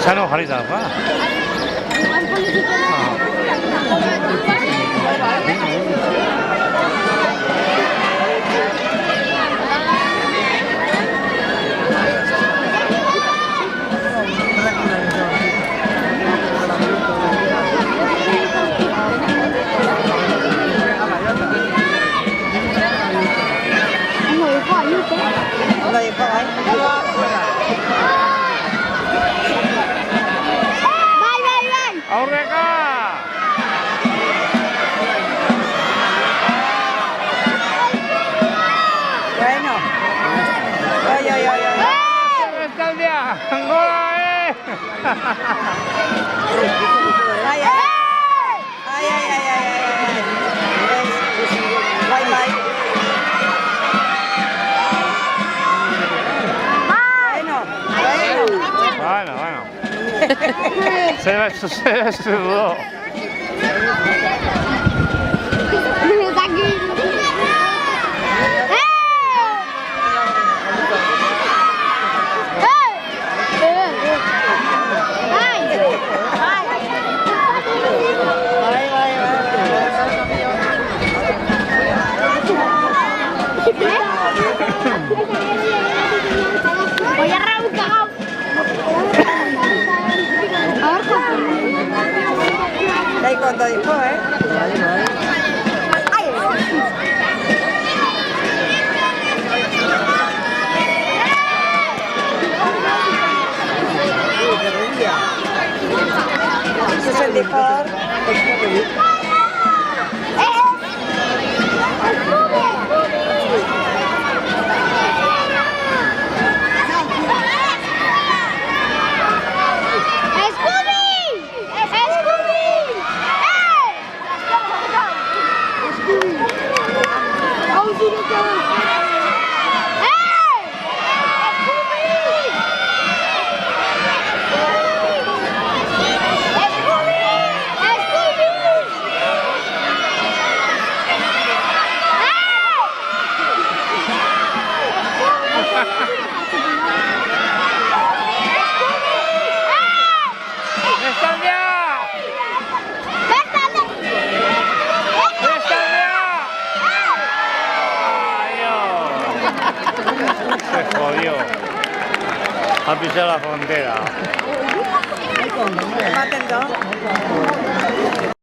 차는 가리잖아. Đây có ấy. Aurreka! Bueno. Ôi ôi ôi ôi. Está el día. ¡Angola, Ai ai. Ai ai ai ai ai. Quay lại. Bueno, bueno. Se sudó. Voy a rebuscar. Đây còn tới phở ấy. Se de phở. Se jodió. Ha pisado la frontera.